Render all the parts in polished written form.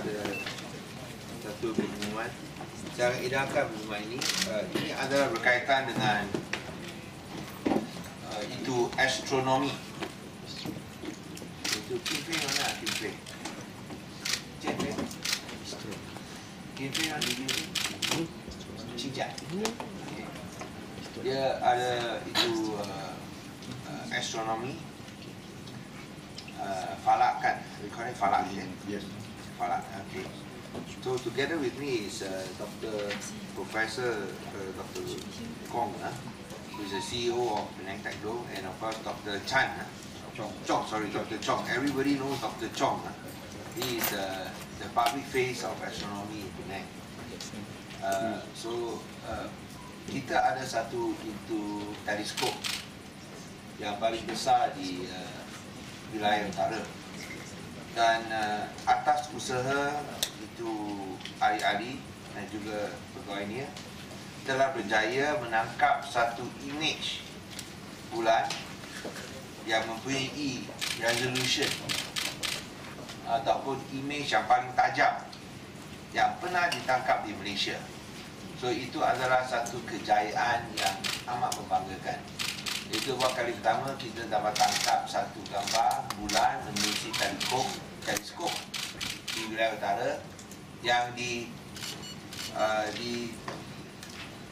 ada satu pengumuman. Saya edarkan pengumuman ini. Ini adalah berkaitan dengan itu astronomi. Itu Kim mana Kim? Kim yang di sini. Cincang. Dia ada itu astronomi. Falak kan? We call it Falak, yes. Falak, okay. So together with me is Professor Dr. Kong, who is the CEO of Penang Techno, and of course Dr. Chan, Dr. Chong. Everybody knows Dr. Chong. He is the public face of astronomy in Penang. Kita ada satu itu teleskop yang paling besar di wilayah utara, dan atas usaha itu ahli-ahli dan juga pegawainya telah berjaya menangkap satu image bulan yang mempunyai resolution ataupun image yang paling tajam yang pernah ditangkap di Malaysia. So itu adalah satu kejayaan yang amat membanggakan. Itu buat kali pertama kita dapat tangkap satu gambar bulan menerusi teleskop di wilayah utara yang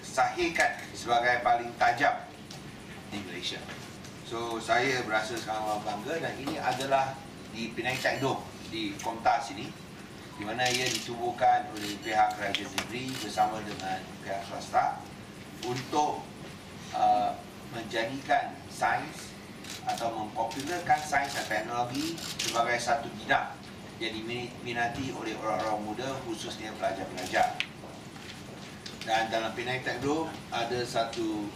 disahihkan sebagai paling tajam di Malaysia. So saya berasa sangat bangga, dan ini adalah di Penang Techno di Komtas ini, di mana ia ditubuhkan oleh pihak kerajaan negeri bersama dengan pihak swasta untuk menjadikan sains atau mempopularkan sains dan teknologi sebagai satu bidang yang diminati oleh orang-orang muda, khususnya pelajar-pelajar. Dan dalam Penang Techno ada satu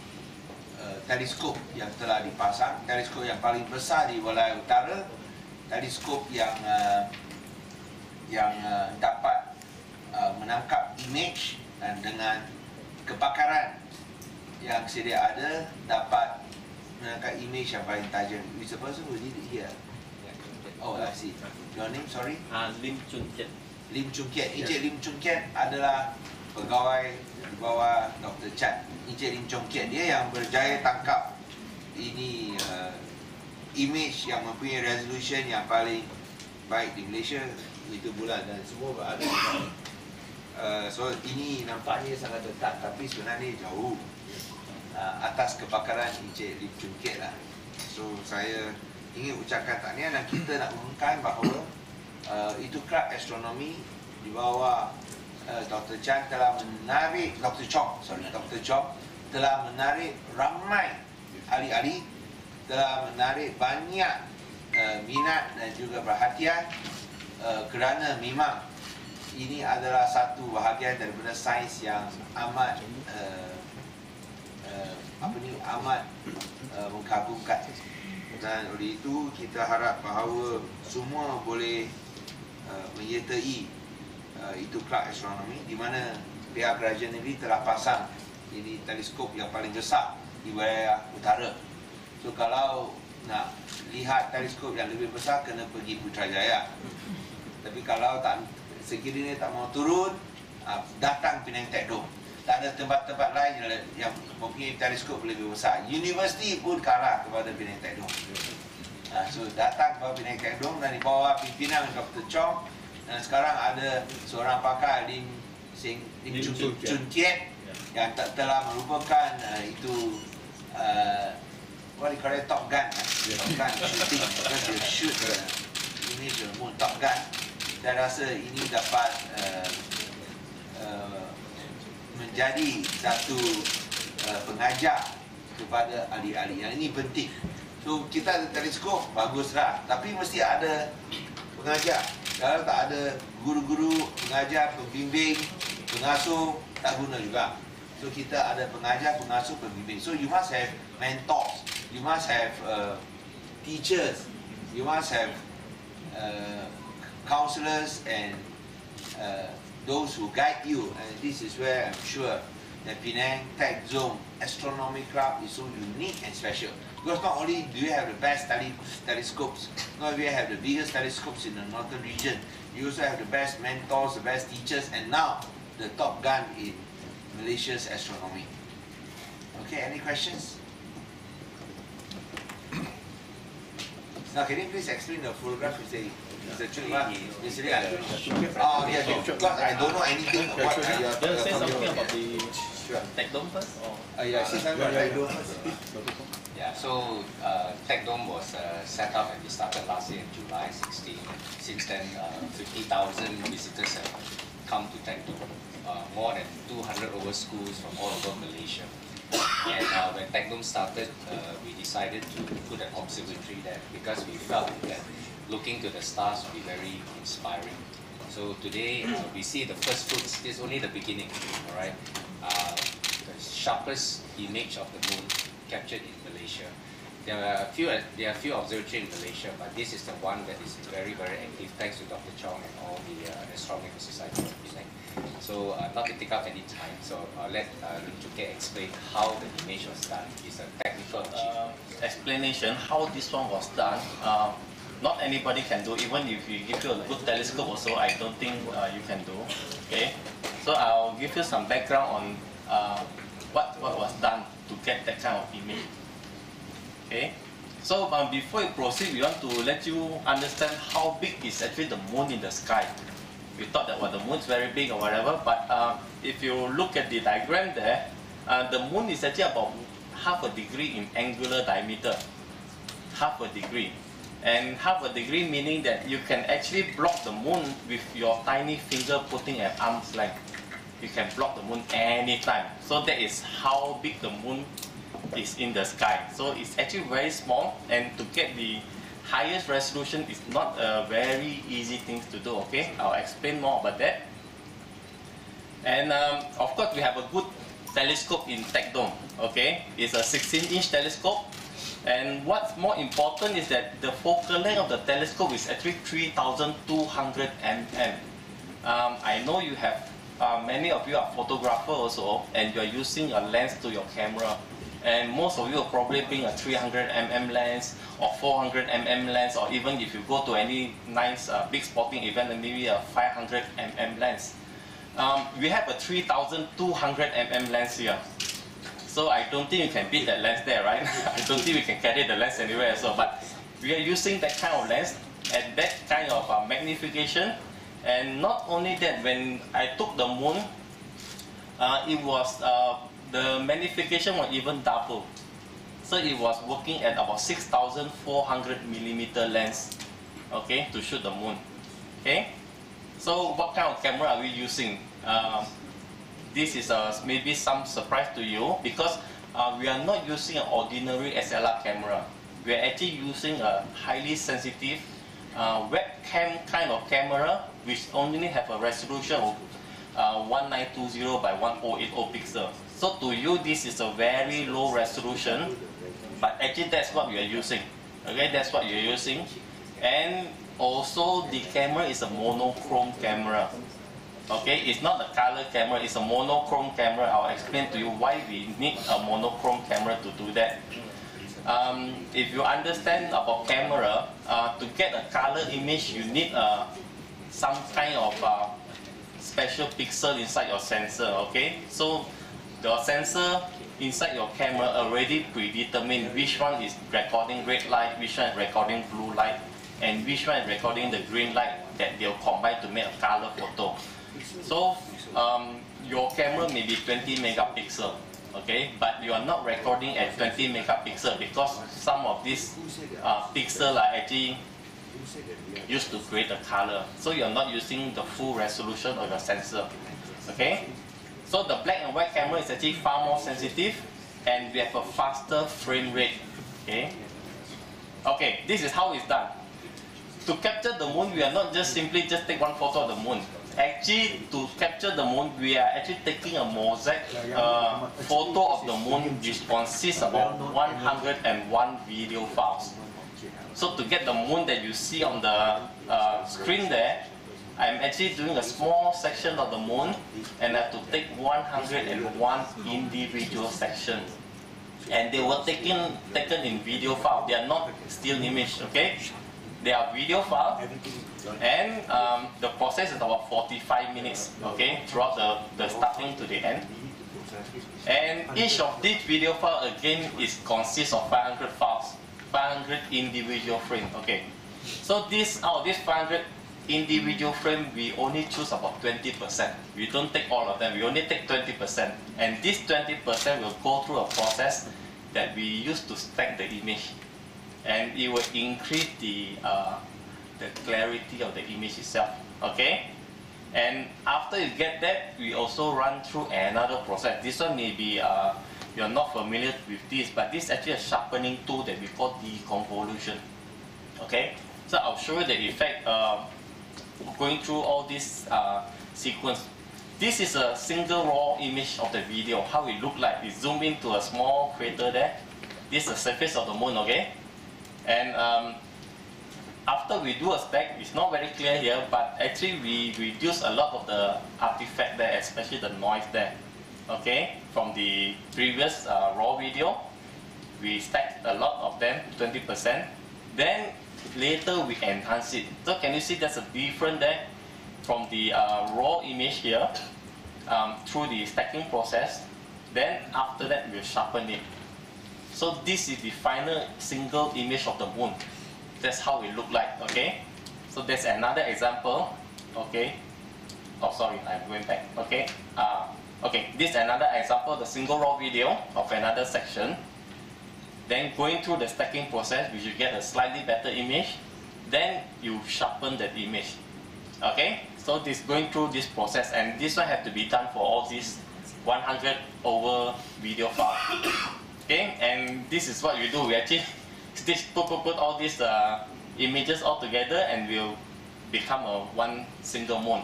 teleskop yang telah dipasang, teleskop yang paling besar di wilayah utara, teleskop yang dapat menangkap image, dan dengan kepakaran yang sedia ada dapat menangkap image yang paling tajam. Which person who did it here? Oh, I see. Your name, sorry? Lim Choon Kiat. Lim Choon Kiat. Encik Lim Choon Kiat adalah pegawai di bawah Dr. Chan. Encik Lim Choon Kiat, dia yang berjaya tangkap ini image yang mempunyai resolution yang paling baik di Malaysia, itu bulan, dan semua berada di sini. So ini nampaknya sangat dekat, tapi sebenarnya jauh. Atas kepakaran Encik Lim Choon Kiat lah. So saya ingin ucapkan tahniah, dan kita nak umumkan bahawa itu kelab astronomi di bawah Dr. Chan telah menarik Dr. Chong telah menarik ramai ahli-ahli, telah menarik banyak minat dan juga perhatian, kerana memang ini adalah satu bahagian daripada sains yang amat mengagumkan. Dan oleh itu kita harap bahawa semua boleh menyertai itu kelab astronomi, di mana pihak kerajaan negeri telah pasang ini teleskop yang paling besar di wilayah utara. So kalau nak lihat teleskop yang lebih besar, kena pergi Putrajaya. Tapi kalau tak, sekiranya tak mau turun, datang Penang Techno. Tak ada tempat-tempat lain yang mempunyai teleskop lebih besar. Universiti pun kalah kepada Penang Techno. So datang ke Penang Techno dan di bawah pimpinan Dr. Chong, dan sekarang ada seorang pakar Lim Choon Kiat yang telah merupakan itu what do you call it, Top Gun, Top Gun shooting, because they shoot image of moon, Top Gun. Saya rasa ini dapat menjadi satu pengajar kepada ahli-ahli. Yang ini penting. So kita ada teleskop, baguslah, tapi mesti ada pengajar. Kalau tak ada guru-guru, pengajar, pembimbing, pengasuh, tak guna juga. So kita ada pengajar, pengasuh, pembimbing. So you must have mentors, you must have teachers, you must have counselors and those who guide you. And this is where I'm sure the Penang Tech Zone Astronomy Club is so unique and special. Because not only do you have the best telescopes, not only have the biggest telescopes in the northern region, you also have the best mentors, the best teachers, and now the top gun in Malaysia's astronomy. Okay, any questions? Now, can you please explain the photograph? Mr. Chun, Mr. Lee, I don't know. Oh, yeah, because I don't know anything about what you are say something talking about the Tech Dome first? Or? Yeah, say something about Tech Dome. Yeah, so Tech Dome was set up and we started last year in July 16. Since then, 50,000 visitors have come to Tech Dome. More than 200 over schools from all over Malaysia. And when Tech Dome started, we decided to put an observatory there because we felt that looking to the stars would be very inspiring. So today we see the first fruits. This is only the beginning, all right? The sharpest image of the moon captured in Malaysia. There are a few observatories in Malaysia, but this is the one that is very, very active thanks to Dr. Chong and all the Astronomical Society of Penang. So not to take up any time, so I'll let Lim Chu Kek explain how the image was done. It's a technical achievement. Explanation how this one was done. Not anybody can do. Even if you give you a good telescope also, I don't think you can do. Okay, so I'll give you some background on what was done to get that kind of image. Okay, so before we proceed, we want to let you understand how big is actually the moon in the sky. We thought that the moon is very big or whatever, but if you look at the diagram there, the moon is actually about half a degree in angular diameter. Half a degree. And half a degree meaning that you can actually block the moon with your tiny finger putting at arm's length. You can block the moon anytime. So that is how big the moon is in the sky. So it's actually very small, and to get the highest resolution is not a very easy thing to do. Okay, I'll explain more about that. And of course we have a good telescope in Tech Dome. Okay, it's a 16-inch telescope. And what's more important is that the focal length of the telescope is actually 3,200 mm. I know you have, many of you are photographers also, and you are using a lens to your camera. And most of you are probably bring a 300 mm lens or 400 mm lens, or even if you go to any nice big sporting event, then maybe a 500 mm lens. We have a 3,200 mm lens here. So I don't think you can beat that lens there, right? I don't think we can carry the lens anywhere. So, but we are using that kind of lens at that kind of magnification. And not only that, when I took the moon, it was the magnification was even double. So it was working at about 6,400 millimeter lens, okay, to shoot the moon. Okay. So what kind of camera are we using? This is maybe some surprise to you, because we are not using an ordinary SLR camera. We are actually using a highly sensitive webcam kind of camera, which only have a resolution of 1920 by 1080 pixels. So to you, this is a very low resolution, but actually that's what we are using. Okay, that's what you're using. And also the camera is a monochrome camera. Okay, it's not a color camera, it's a monochrome camera. I'll explain to you why we need a monochrome camera to do that. If you understand about camera, to get a color image, you need some kind of special pixel inside your sensor. Okay, so your sensor inside your camera already predetermined which one is recording red light, which one is recording blue light, and which one is recording the green light that they'll combine to make a color photo. So your camera may be 20 megapixel, okay, but you are not recording at 20 megapixel because some of these pixels are actually used to create a color. So you are not using the full resolution of your sensor, okay. So the black and white camera is actually far more sensitive, and we have a faster frame rate, okay. Okay, this is how it's done. To capture the moon, we are not just simply take one photo of the moon. Actually, to capture the moon, we are actually taking a mosaic photo of the moon, which consists of about 101 video files. So to get the moon that you see on the screen there, I'm actually doing a small section of the moon and I have to take 101 individual sections. And they were taken in video file. They are not still image, okay? They are video file, and the process is about 45 minutes, okay, throughout the starting to the end. And each of these video file again consists of 500 files, 500 individual frame, okay. So out of this 500 individual frame, we only choose about 20%. We don't take all of them, we only take 20%. And this 20% will go through a process that we use to stack the image. And it will increase the clarity of the image itself, okay? And after you get that, we also run through another process. This one maybe you're not familiar with this, but this is actually a sharpening tool that we call deconvolution, okay? So I'll show you the effect going through all this sequence. This is a single raw image of the video, how it look like. We zoom into a small crater there. This is the surface of the moon, okay? And after we do a stack, it's not very clear here, but actually we reduce a lot of the artifact there, especially the noise there, okay? From the previous raw video, we stacked a lot of them, 20%. Then later we enhance it. So can you see there's a difference there from the raw image here through the stacking process. Then after that we'll sharpen it. So this is the final single image of the moon. That's how it look like, okay? So there's another example, okay? Oh, sorry, I'm going back, okay? Okay, this is another example, the single raw video of another section. Then going through the stacking process, we should get a slightly better image. Then you sharpen that image, okay? So this going through this process, and this one have to be done for all these 100 over video file. Okay, and this is what we do. We actually put all these images all together, and we'll become one single moon.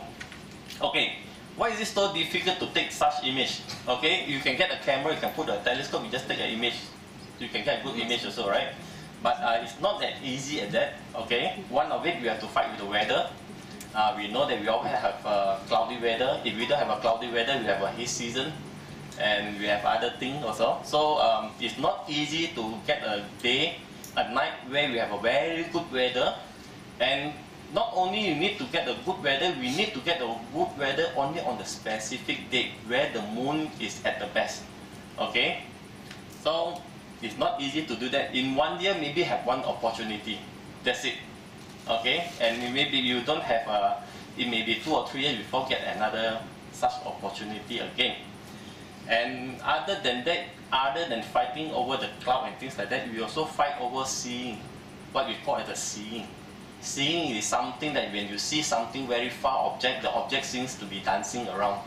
Okay, why is it so difficult to take such image? Okay, you can get a camera, you can put a telescope, you just take an image. You can get a good image also, right? But it's not that easy at that. Okay, one of it we have to fight with the weather. We know that we always have cloudy weather. If we don't have a cloudy weather, we have a heat season. And we have other things also. So it's not easy to get a night where we have a very good weather. And not only you need to get a good weather, we need to get a good weather only on the specific date where the moon is at the best. Okay? So it's not easy to do that. In 1 year, maybe have one opportunity. That's it. Okay? And maybe you don't have it may be 2 or 3 years before get another such opportunity again. And other than that, other than fighting over the cloud and things like that, we also fight over seeing, what we call as the seeing. Seeing is something that when you see something very far object, the object seems to be dancing around.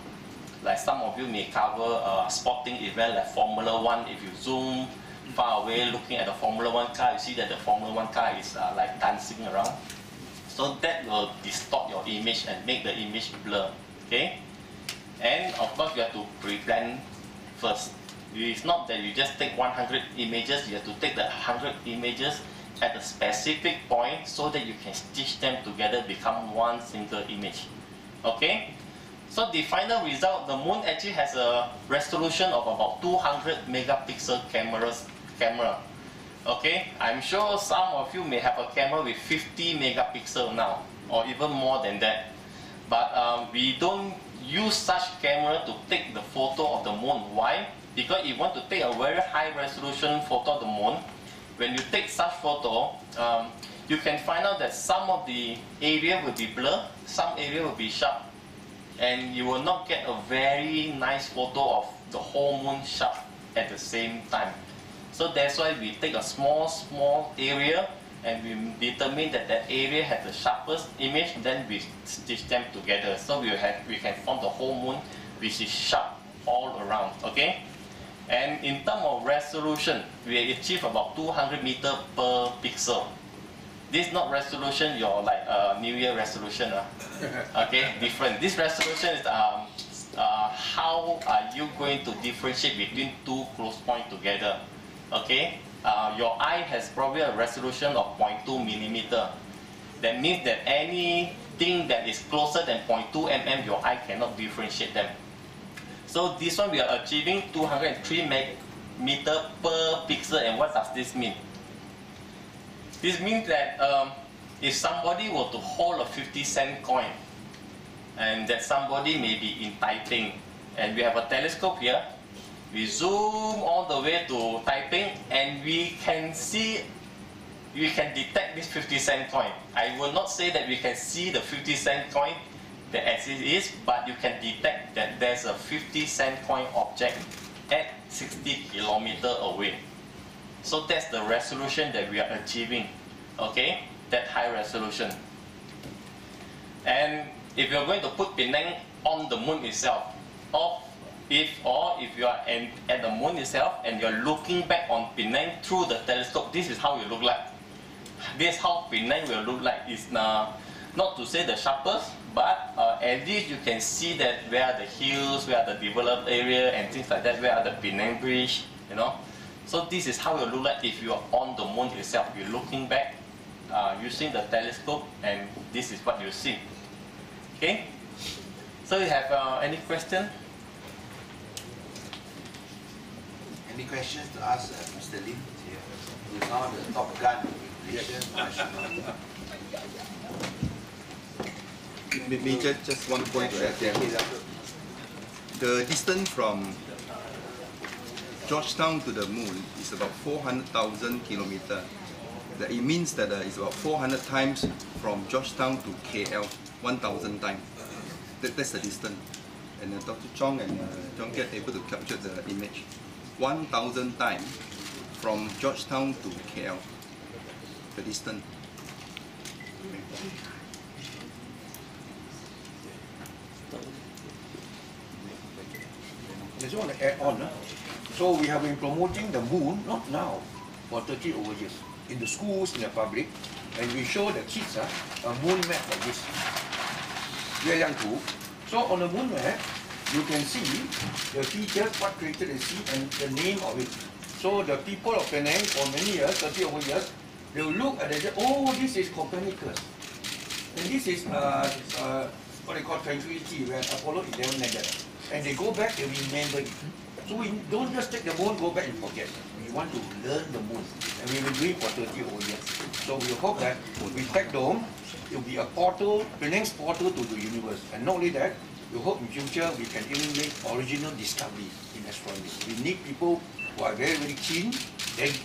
Like some of you may cover a sporting event like Formula 1. If you zoom far away looking at the Formula 1 car, you see that the Formula 1 car is like dancing around. So that will distort your image and make the image blur. Okay? And of course you have to pre-plan first. It's not that you just take 100 images, you have to take the 100 images at a specific point so that you can stitch them together, become one single image. Okay? So the final result, the moon actually has a resolution of about 200 megapixel camera. Okay? I'm sure some of you may have a camera with 50 megapixel now, or even more than that. But we don't use such camera to take the photo of the moon. Why? Because if you want to take a very high resolution photo of the moon, when you take such photo, you can find out that some of the area will be blurred, some area will be sharp, and you will not get a very nice photo of the whole moon sharp at the same time. So that's why we take a small area and we determine that that area has the sharpest image, then we stitch them together. So we can form the whole moon which is sharp all around. Okay? And in terms of resolution, we achieve about 200 meters per pixel. This is not resolution, your like New Year resolution. Okay, different. This resolution is how are you going to differentiate between two close points together. Okay, your eye has probably a resolution of 0.2 millimeter. That means that any thing that is closer than 0.2 mm, your eye cannot differentiate them. So this one we are achieving 203 meter per pixel. And what does this mean? This means that if somebody were to hold a 50-cent coin, and that somebody may be in Taiping, and we have a telescope here, we zoom all the way to Taiping, and we can see, we can detect this 50-cent coin. I will not say that we can see the 50-cent coin as it is, but you can detect that there's a 50-cent coin object at 60 kilometers away. So that's the resolution that we are achieving, okay? That high resolution. And if you're going to put Penang on the moon itself, or if you are at the moon itself and you're looking back on Penang through the telescope, this is how it look like. This is how Penang will look like. It's not to say the sharpest, but at least you can see that where are the hills, where are the developed area and things like that, where are the Penang Bridge, you know. So this is how it will look like if you are on the moon itself. You're looking back using the telescope, and this is what you see. Okay? So you have any question? Any questions to ask Mr. Lim, who is now the top gun in Malaysia national? Maybe just one point to add there. The distance from Georgetown to the moon is about 400,000 kilometers. It means that it's about 400 times from Georgetown to KL, 1,000 times. That's the distance. And Dr. Chong and John Kiat able to capture the image. 1,000 times from Georgetown to KL, the distance. I just want to add on. So we have been promoting the moon, not now, for 30 over years, in the schools, in the public, and we show the kids a moon map like this. We are young too. So on the moon map, you can see the features, what created the sea, and the name of it. So the people of Penang for many years, 30 over years, they will look at it and say, oh, this is Copernicus. And this is what they call tranquility, where Apollo 11 landed. And they go back, they remember it. So we don't just take the moon, go back and forget. We want to learn the moon. And we will do it for 30 over years. So we hope that with Tech Dome, it will be a portal, Penang's portal to the universe. And not only that, we hope in future we can even make original discovery in astronomy. We need people who are very, very keen,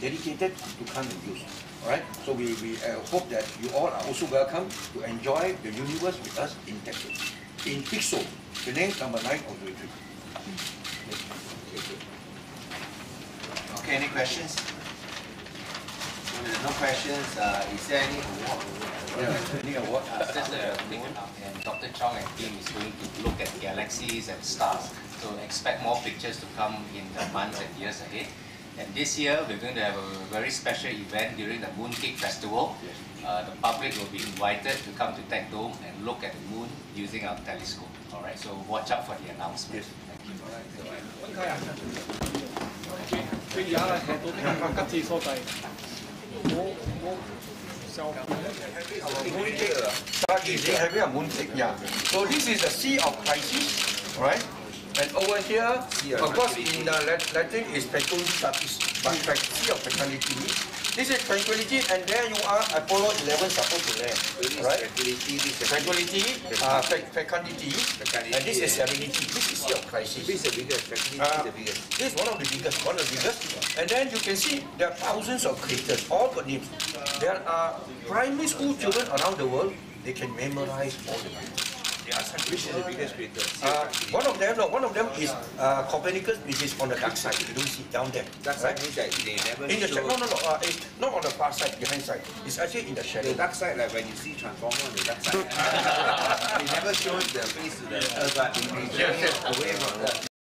dedicated to come and use. Alright? So we hope that you all are also welcome to enjoy the universe with us in Tech Dome. In Pixel, Penang number 9 of the retreat. Okay, any questions? If there are no questions, is there any award? Yeah, any award? Just a thing, and Dr. Chong and team is going to look at galaxies and stars. So expect more pictures to come in the months and years ahead. And this year, we're going to have a very special event during the Mooncake Festival. The public will be invited to come to Tech Dome and look at the moon using our telescope. All right, so watch out for the announcement. Yes. Thank you. Having a mooncake, yeah. So this is the Sea of Crisis, right? And over here, of course, in the Latin is Petrolitatis, but Sea of Fatality. This is Tranquility, and there you are, Apollo 11 supposed to land, right? Tranquility, Fecundity, and this is Serenity. This is Sea of Crisis. This is the biggest, the biggest. This is one of the biggest, And then you can see there are thousands of craters, all got names. There are primary school children around the world, they can memorize all the names. Which is the biggest crater? One of them is Copernicus, which is on the dark side. You don't see down there. Dark side means that they never In the show... no. It's not on the far side, behind side. It's actually in the shadow. The dark side, like when you see Transformer on the dark side. They never show the face to the earth, but they show it away from the...